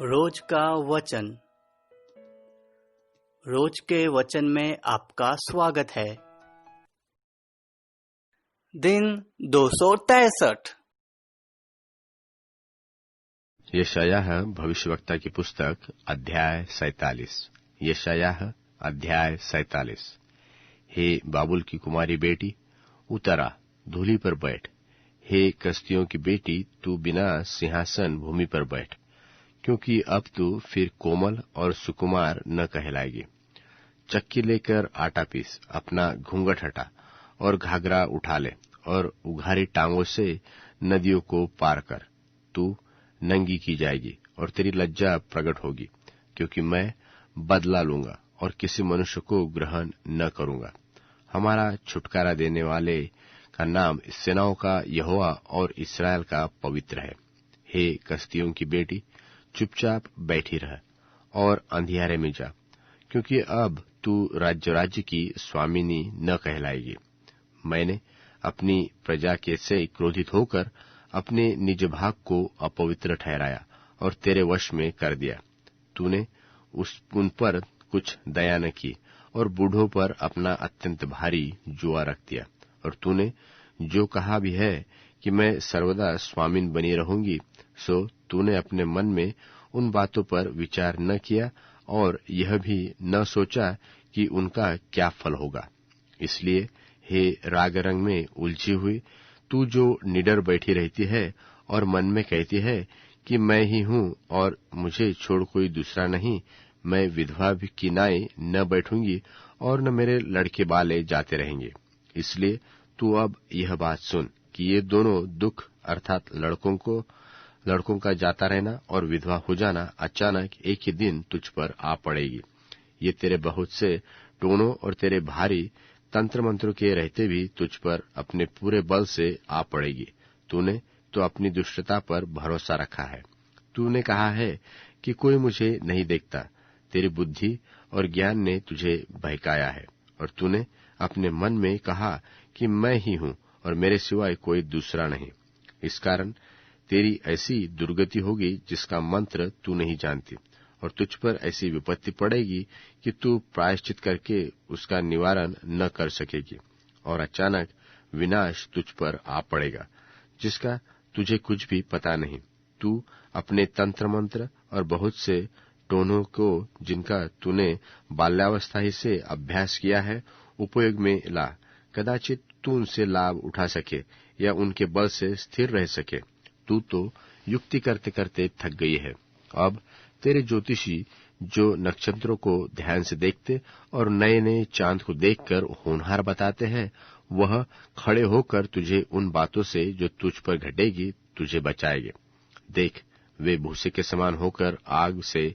रोज का वचन। रोज के वचन में आपका स्वागत है। दिन 263। यशायाह भविष्यवक्ता की पुस्तक अध्याय 47। यशायाह अध्याय 47। हे बाबुल की कुमारी बेटी, उतरा धूली पर बैठ। हे कस्तियों की बेटी, तू बिना सिंहासन भूमि पर बैठ, क्योंकि अब तू फिर कोमल और सुकुमार न कहलाएगी। चक्की लेकर आटा पीस, अपना घूंघट हटा और घाघरा उठा ले, और उघारी टांगों से नदियों को पार कर। तू नंगी की जाएगी और तेरी लज्जा प्रकट होगी, क्योंकि मैं बदला लूंगा और किसी मनुष्य को ग्रहण न करूंगा। हमारा छुटकारा देने वाले का नाम सेनाओं का यहोवा और इस्राएल का पवित्र है। हे कस्तियों की बेटी, चुपचाप बैठी रह और अंधियारे में जा, क्योंकि अब तू राज्य की स्वामिनी न कहलाएगी। मैंने अपनी प्रजा के से क्रोधित होकर अपने निज भाग को अपवित्र ठहराया और तेरे वश में कर दिया। तूने उन पर कुछ दया न की और बूढ़ों पर अपना अत्यंत भारी जुआ रख दिया। और तूने जो कहा भी है कि मैं सर्वदा स्वामिन बनी रहूंगी, सो तूने अपने मन में उन बातों पर विचार न किया और यह भी न सोचा कि उनका क्या फल होगा। इसलिए हे राग रंग में उलझी हुई, तू जो निडर बैठी रहती है और मन में कहती है कि मैं ही हूँ और मुझे छोड़ कोई दूसरा नहीं, मैं विधवा भी किनाए न बैठूंगी और न मेरे लड़के बाले जाते रहेंगे। इसलिए तू अब यह बात सुन कि ये दोनों दुख अर्थात लड़कों का जाता रहना और विधवा हो जाना अचानक एक ही दिन तुझ पर आ पड़ेगी। ये तेरे बहुत से टोनों और तेरे भारी तंत्र मंत्रों के रहते भी तुझ पर अपने पूरे बल से आ पड़ेगी। तूने तो अपनी दुष्टता पर भरोसा रखा है। तूने कहा है कि कोई मुझे नहीं देखता। तेरी बुद्धि और ज्ञान ने तुझे बहकाया है, और तूने अपने मन में कहा कि मैं ही हूँ और मेरे सिवाय कोई दूसरा नहीं। इस कारण तेरी ऐसी दुर्गति होगी जिसका मंत्र तू नहीं जानती, और तुझ पर ऐसी विपत्ति पड़ेगी कि तू प्रायश्चित करके उसका निवारण न कर सकेगी, और अचानक विनाश तुझ पर आ पड़ेगा जिसका तुझे कुछ भी पता नहीं। तू अपने तंत्र मंत्र और बहुत से टोनों को, जिनका तूने बाल्यावस्था ही से अभ्यास किया है, उपयोग में ला। कदाचित तू उनसे लाभ उठा सके या उनके बल से स्थिर रह सके। तू तो युक्ति करते करते थक गई है। अब तेरे ज्योतिषी जो नक्षत्रों को ध्यान से देखते और नए नए चांद को देखकर होनहार बताते हैं, वह खड़े होकर तुझे उन बातों से जो तुझ पर घटेगी तुझे बचाएंगे। देख, वे भूसे के समान होकर आग से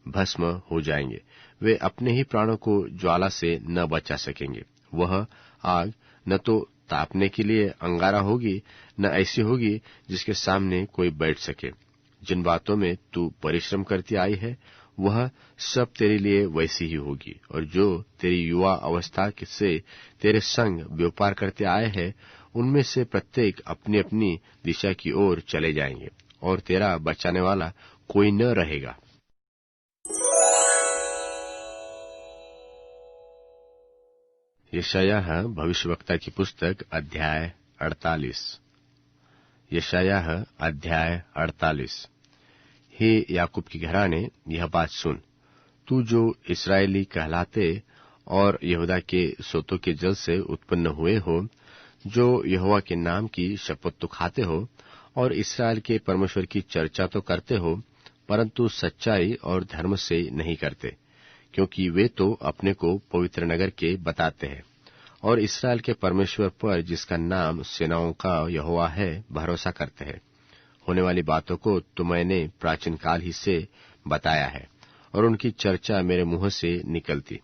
भस्म हो जाएंगे। वे अपने ही प्राणों को ज्वाला से न बचा सकेंगे। वह आग न तो तापने के लिए अंगारा होगी, न ऐसी होगी जिसके सामने कोई बैठ सके। जिन बातों में तू परिश्रम करती आई है, वह सब तेरे लिए वैसी ही होगी, और जो तेरी युवा अवस्था से तेरे संग व्यापार करते आए हैं, उनमें से प्रत्येक अपनी अपनी दिशा की ओर चले जाएंगे, और तेरा बचाने वाला कोई न रहेगा। यशायाह भविष्यवक्ता की पुस्तक अध्याय 48। यशायाह अध्याय 48। हे याकूब की घराने, यह बात सुन, तू जो इस्राएली कहलाते और यहूदा के सोतों के जल से उत्पन्न हुए हो, जो यहोवा के नाम की शपथ तो खाते हो और इस्राएल के परमेश्वर की चर्चा तो करते हो, परंतु सच्चाई और धर्म से नहीं करते, क्योंकि वे तो अपने को पवित्र नगर के बताते हैं और इस्राएल के परमेश्वर पर, जिसका नाम सेनाओं का यहोवा है, भरोसा करते हैं। होने वाली बातों को तो मैंने प्राचीन काल ही से बताया है, और उनकी चर्चा मेरे मुंह से निकलती।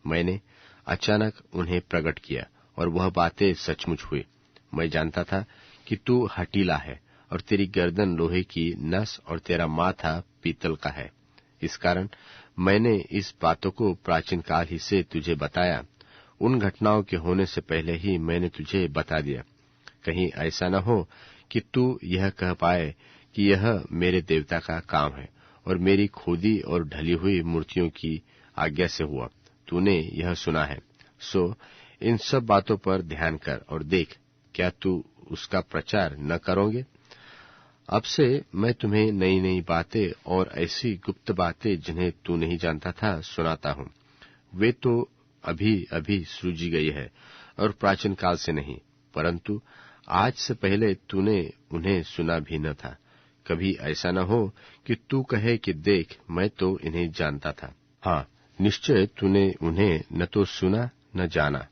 मैंने अचानक उन्हें प्रकट किया, और वह बातें सचमुच हुई। मैं जानता था कि तू हठीला है, और तेरी गर्दन लोहे की नस और तेरा माथा पीतल का है। इस कारण मैंने इस बातों को प्राचीन काल ही से तुझे बताया। उन घटनाओं के होने से पहले ही मैंने तुझे बता दिया, कहीं ऐसा न हो कि तू यह कह पाए कि यह मेरे देवता का काम है और मेरी खोदी और ढली हुई मूर्तियों की आज्ञा से हुआ। तूने यह सुना है, सो इन सब बातों पर ध्यान कर और देख, क्या तू उसका प्रचार न करोगे? अब से मैं तुम्हें नई नई बातें और ऐसी गुप्त बातें जिन्हें तू नहीं जानता था सुनाता हूँ। वे तो अभी अभी सृजी गई है और प्राचीन काल से नहीं, परंतु आज से पहले तूने उन्हें सुना भी न था। कभी ऐसा न हो कि तू कहे कि देख, मैं तो इन्हें जानता था। हाँ, निश्चय तूने उन्हें न तो सुना न जाना।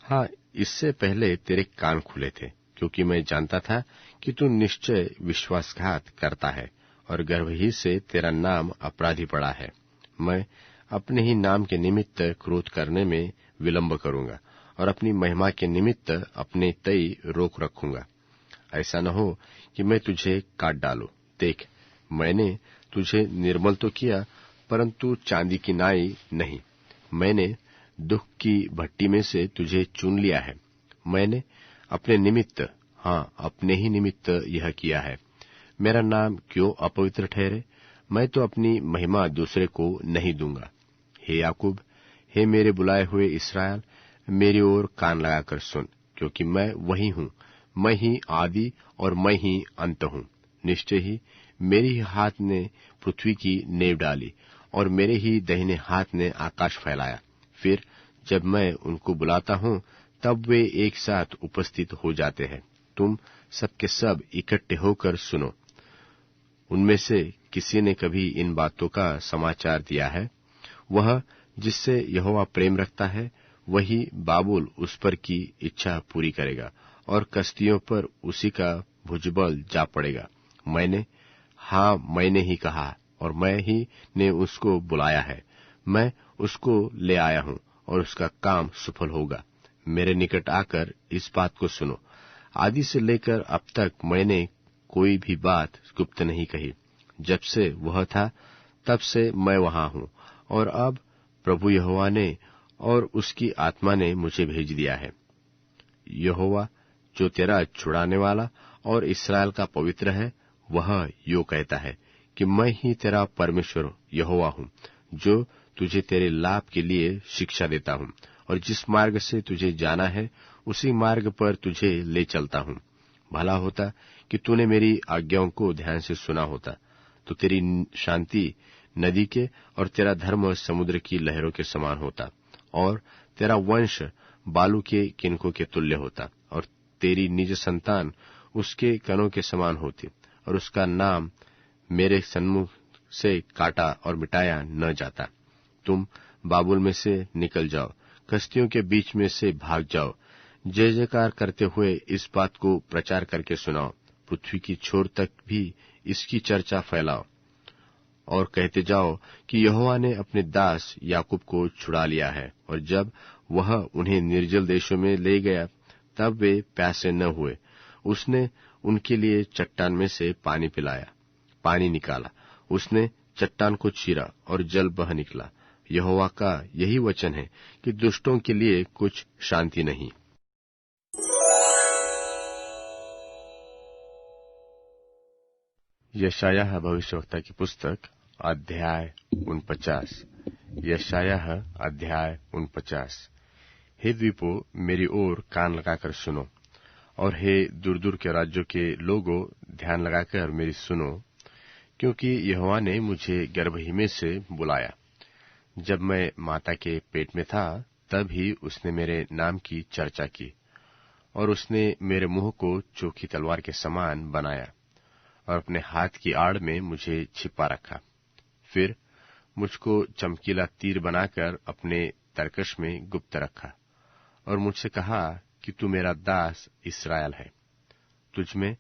हाँ, इससे पहले तेरे कान खुले थे, क्योंकि मैं जानता था कि तू निश्चय विश्वासघात करता है और गर्भ ही से तेरा नाम अपराधी पड़ा है। मैं अपने ही नाम के निमित्त क्रोध करने में विलंब करूंगा और अपनी महिमा के निमित्त अपने तय रोक रखूंगा। ऐसा न हो कि मैं तुझे काट डालूं। देख, मैंने तुझे निर्मल तो किया, परंतु चांदी की नाई नहीं। मैंने दुख की भट्टी में से तुझे चुन लिया है। मैंने अपने निमित्त, हाँ, अपने ही निमित्त यह किया है। मेरा नाम क्यों अपवित्र ठहरे? मैं तो अपनी महिमा दूसरे को नहीं दूंगा। हे याकूब, हे मेरे बुलाए हुए इस्राएल, मेरी ओर कान लगाकर सुन, क्योंकि मैं वही हूँ। मैं ही आदि और मैं ही अंत हूँ। निश्चय ही मेरे ही हाथ ने पृथ्वी की नेव डाली और मेरे ही दाहिने हाथ ने आकाश फैलाया। फिर जब मैं उनको बुलाता हूँ, तब वे एक साथ उपस्थित हो जाते हैं। तुम सबके सब इकट्ठे होकर सुनो। उनमें से किसी ने कभी इन बातों का समाचार दिया है? वह जिससे यहोवा प्रेम रखता है, वही बाबुल उस पर की इच्छा पूरी करेगा और कश्तियों पर उसी का भुजबल जा पड़ेगा। मैंने ही कहा और मैं ही ने उसको बुलाया है। मैं उसको ले आया हूँ और उसका काम सफल होगा। मेरे निकट आकर इस बात को सुनो। आदि से लेकर अब तक मैंने कोई भी बात गुप्त नहीं कही। जब से वह था, तब से मैं वहां हूँ, और अब प्रभु यहोवा ने और उसकी आत्मा ने मुझे भेज दिया है। यहोवा जो तेरा छुड़ाने वाला और इस्राएल का पवित्र है, वह यो कहता है कि मैं ही तेरा परमेश्वर यहोवा हूँ, जो तुझे तेरे लाभ के लिए शिक्षा देता हूँ, और जिस मार्ग से तुझे जाना है उसी मार्ग पर तुझे ले चलता हूँ। भला होता कि तूने मेरी आज्ञाओं को ध्यान से सुना होता, तो तेरी शांति नदी के और तेरा धर्म समुद्र की लहरों के समान होता, और तेरा वंश बालू के किनकों के तुल्य होता, और तेरी निज संतान उसके कणों के समान होती, और उसका नाम मेरे सन्मुख से काटा और मिटाया न जाता। तुम बाबुल में से निकल जाओ, कश्तियों के बीच में से भाग जाओ। जय जयकार करते हुए इस बात को प्रचार करके सुनाओ। पृथ्वी की छोर तक भी इसकी चर्चा फैलाओ और कहते जाओ कि यहोवा ने अपने दास याकूब को छुड़ा लिया है, और जब वह उन्हें निर्जल देशों में ले गया, तब वे प्यासे न हुए। उसने उनके लिए चट्टान में से पानी निकाला। उसने चट्टान को चीरा और जल बह निकला। यहोवा का यही वचन है कि दुष्टों के लिए कुछ शांति नहीं। यशायाह भविष्यवक्ता की पुस्तक अध्याय 49। यशायाह अध्याय 49। हे द्वीपों, मेरी ओर कान लगाकर सुनो, और हे दूर दूर के राज्यों के लोगों, ध्यान लगाकर मेरी सुनो, क्योंकि यहोवा ने मुझे गर्भ ही में से बुलाया। जब मैं माता के पेट में था, तब ही उसने मेरे नाम की चर्चा की, और उसने मेरे मुंह को चोखी तलवार के समान बनाया और अपने हाथ की आड़ में मुझे छिपा रखा। फिर मुझको चमकीला तीर बनाकर अपने तरकश में गुप्त रखा, और मुझसे कहा कि तू मेरा दास इस्राएल है, तुझमें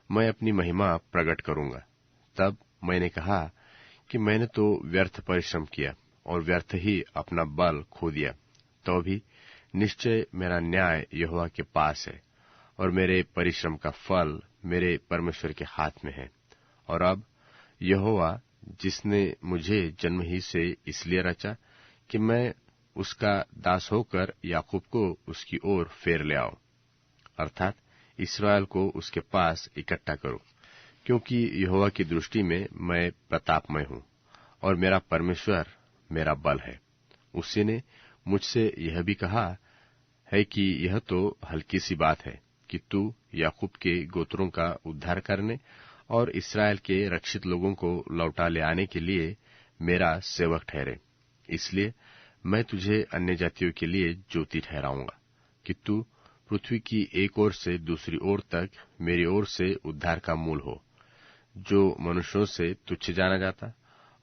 मैं अपनी महिमा प्रकट करूंगा। तब मैंने कहा कि मैंने तो व्यर्थ परिश्रम किया और व्यर्थ ही अपना बल खो दिया। तो भी निश्चय मेरा न्याय यहोवा के पास है, और मेरे परिश्रम का फल मेरे परमेश्वर के हाथ में है। और अब यहोवा, जिसने मुझे जन्म ही से इसलिए रचा कि मैं उसका दास होकर याकूब को उसकी ओर फेर ले आऊं, अर्थात इस्राएल को उसके पास इकट्ठा करूं, क्योंकि यहोवा की दृष्टि में मैं प्रतापमय हूं और मेरा परमेश्वर मेरा बल है। उसी ने मुझसे यह भी कहा है कि यह तो हल्की सी बात है कि तू याकूब के गोत्रों का उद्धार करने और इस्राएल के रक्षित लोगों को लौटा ले आने के लिए मेरा सेवक ठहरे। इसलिए मैं तुझे अन्य जातियों के लिए ज्योति ठहराऊंगा कि तू पृथ्वी की एक ओर से दूसरी ओर तक मेरी ओर से उद्धार का मूल हो, जो मनुष्यों से तुच्छ जाना जाता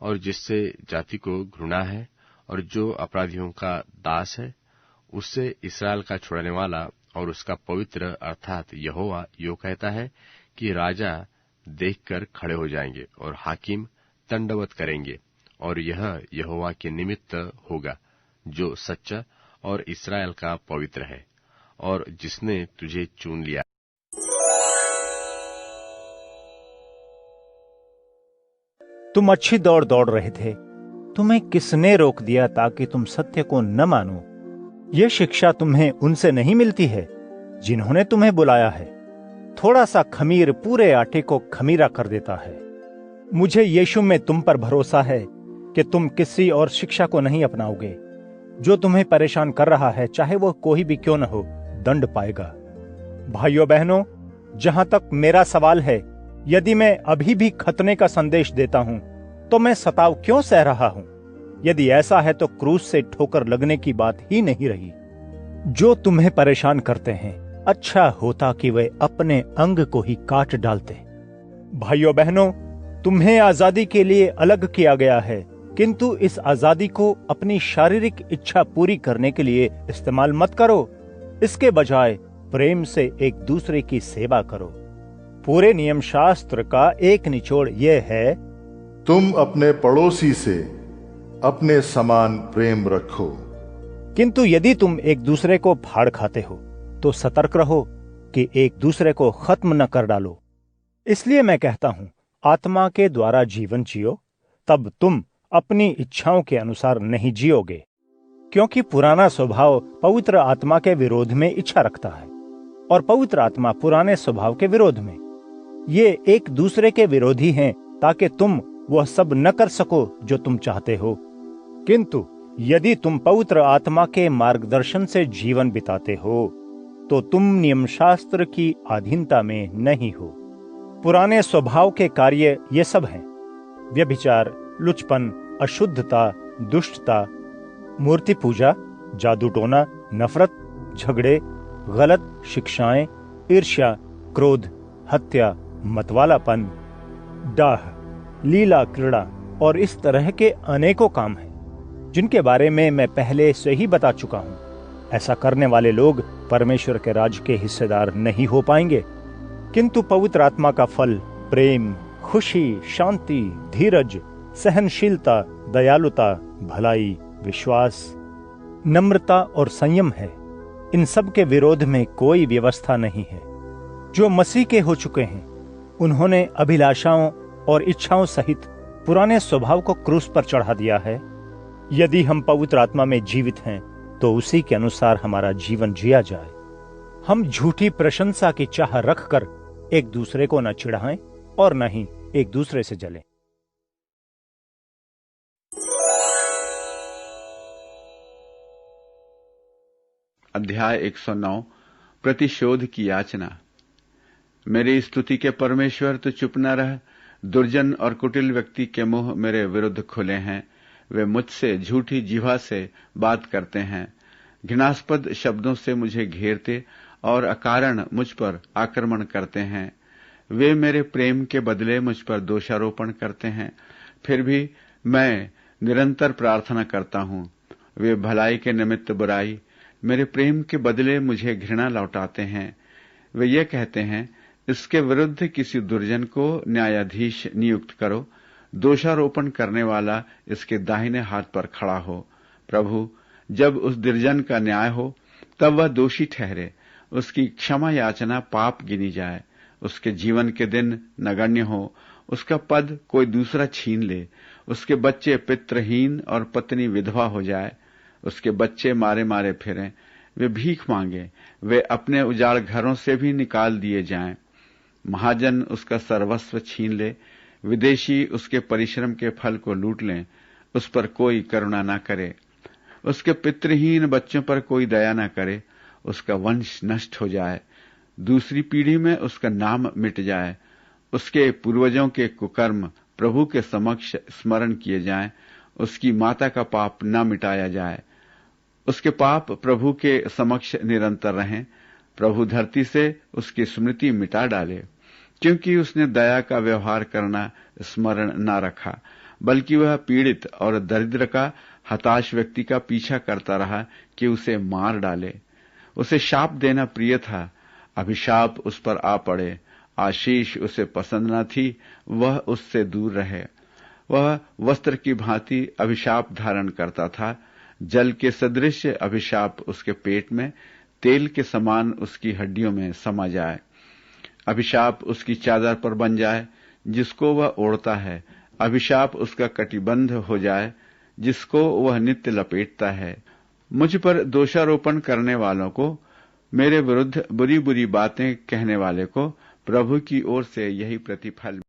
और जिससे जाति को घृणा है और जो अपराधियों का दास है, उससे इस्राएल का छुड़ाने वाला और उसका पवित्र अर्थात यहोवा यो कहता है कि राजा देखकर खड़े हो जाएंगे और हाकिम दंडवत करेंगे, और यह यहोवा के निमित्त होगा जो सच्चा और इस्राएल का पवित्र है और जिसने तुझे चुन लिया। तुम अच्छी दौड़ दौड़ रहे थे, तुम्हें किसने रोक दिया ताकि तुम सत्य को न मानो? यह शिक्षा तुम्हें उनसे नहीं मिलती है जिन्होंने तुम्हें बुलाया है। थोड़ा सा खमीर पूरे आटे को खमीरा कर देता है। मुझे यीशु में तुम पर भरोसा है कि तुम किसी और शिक्षा को नहीं अपनाओगे। जो तुम्हें परेशान कर रहा है, चाहे वो कोई भी क्यों न हो, दंड पाएगा। भाइयों बहनों, जहां तक मेरा सवाल है, यदि मैं अभी भी खतने का संदेश देता हूं तो मैं सताव क्यों सह रहा हूं? यदि ऐसा है तो क्रूस से ठोकर लगने की बात ही नहीं रही। जो तुम्हें परेशान करते हैं, अच्छा होता कि वे अपने अंग को ही काट डालते। भाइयों बहनों, तुम्हें आजादी के लिए अलग किया गया है, किंतु इस आजादी को अपनी शारीरिक इच्छा पूरी करने के लिए इस्तेमाल मत करो। इसके बजाय प्रेम से एक दूसरे की सेवा करो। पूरे नियम शास्त्र का एक निचोड़ यह है, तुम अपने पड़ोसी से अपने समान प्रेम रखो। किंतु यदि तुम एक दूसरे को फाड़ खाते हो तो सतर्क रहो कि एक दूसरे को खत्म न कर डालो। इसलिए मैं कहता हूं, आत्मा के द्वारा जीवन जियो, तब तुम अपनी इच्छाओं के अनुसार नहीं जियोगे। क्योंकि पुराना स्वभाव पवित्र आत्मा के विरोध में इच्छा रखता है और पवित्र आत्मा पुराने स्वभाव के विरोध में। ये एक दूसरे के विरोधी हैं ताकि तुम वह सब न कर सको जो तुम चाहते हो। किंतु यदि तुम पवित्र आत्मा के मार्गदर्शन से जीवन बिताते हो तो तुम नियम शास्त्र की अधीनता में नहीं हो। पुराने स्वभाव के कार्य ये सब हैं: व्यभिचार, लुचपन, अशुद्धता, दुष्टता, मूर्ति पूजा, जादू टोना, नफरत, झगड़े, गलत शिक्षाएं, ईर्ष्या, क्रोध, हत्या, मतवालापन, डाह, लीला क्रीड़ा और इस तरह के अनेकों काम हैं जिनके बारे में मैं पहले से ही बता चुका हूं। ऐसा करने वाले लोग परमेश्वर के राज्य के हिस्सेदार नहीं हो पाएंगे। किंतु पवित्र आत्मा का फल प्रेम, खुशी, शांति, धीरज, सहनशीलता, दयालुता, भलाई, विश्वास, नम्रता और संयम है। इन सब के विरोध में कोई व्यवस्था नहीं है। जो मसीह के हो चुके हैं, उन्होंने अभिलाषाओं और इच्छाओं सहित पुराने स्वभाव को क्रूस पर चढ़ा दिया है। यदि हम पवित्र आत्मा में जीवित हैं तो उसी के अनुसार हमारा जीवन जिया जाए। हम झूठी प्रशंसा की चाह रखकर एक दूसरे को न चिढ़ाएं और न ही एक दूसरे से जलें। अध्याय 109 प्रतिशोध की याचना। मेरी स्तुति के परमेश्वर, तो चुप न रह। दुर्जन और कुटिल व्यक्ति के मुंह मेरे विरुद्ध खुले हैं। वे मुझसे झूठी जिह्वा से बात करते हैं, घृणास्पद शब्दों से मुझे घेरते और अकारण मुझ पर आक्रमण करते हैं। वे मेरे प्रेम के बदले मुझ पर दोषारोपण करते हैं, फिर भी मैं निरंतर प्रार्थना करता हूं। वे भलाई के निमित्त बुराई, मेरे प्रेम के बदले मुझे घृणा लौटाते हैं। वे ये कहते हैं, इसके विरुद्ध किसी दुर्जन को न्यायाधीश नियुक्त करो, दोषारोपण करने वाला इसके दाहिने हाथ पर खड़ा हो। प्रभु, जब उस दुर्जन का न्याय हो तब वह दोषी ठहरे, उसकी क्षमा याचना पाप गिनी जाए। उसके जीवन के दिन नगण्य हो, उसका पद कोई दूसरा छीन ले। उसके बच्चे पितृहीन और पत्नी विधवा हो जाए। उसके बच्चे मारे मारे फिरें, वे भीख मांगे, वे अपने उजाड़ घरों से भी निकाल दिए जाएं। महाजन उसका सर्वस्व छीन ले, विदेशी उसके परिश्रम के फल को लूट लें, उस पर कोई करुणा न करे। उसके पितृहीन बच्चों पर कोई दया न करे, उसका वंश नष्ट हो जाए, दूसरी पीढ़ी में उसका नाम मिट जाए। उसके पूर्वजों के कुकर्म प्रभु के समक्ष स्मरण किए जाएं, उसकी माता का पाप न मिटाया जाए। उसके पाप प्रभु के समक्ष निरंतर रहें, प्रभु धरती से उसकी स्मृति मिटा डाले, क्योंकि उसने दया का व्यवहार करना स्मरण न रखा, बल्कि वह पीड़ित और दरिद्र का हताश व्यक्ति का पीछा करता रहा कि उसे मार डाले। उसे शाप देना प्रिय था, अभिशाप उस पर आ पड़े। आशीष उसे पसंद न थी, वह उससे दूर रहे। वह वस्त्र की भांति अभिशाप धारण करता था, जल के सदृश अभिशाप उसके पेट में, तेल के समान उसकी हड्डियों में समा जाए। अभिशाप उसकी चादर पर बन जाए, जिसको वह ओढ़ता है। अभिशाप उसका कटिबंध हो जाए, जिसको वह नित्य लपेटता है। मुझ पर दोषारोपण करने वालों को, मेरे विरुद्ध बुरी बुरी बातें कहने वाले को प्रभु की ओर से यही प्रतिफल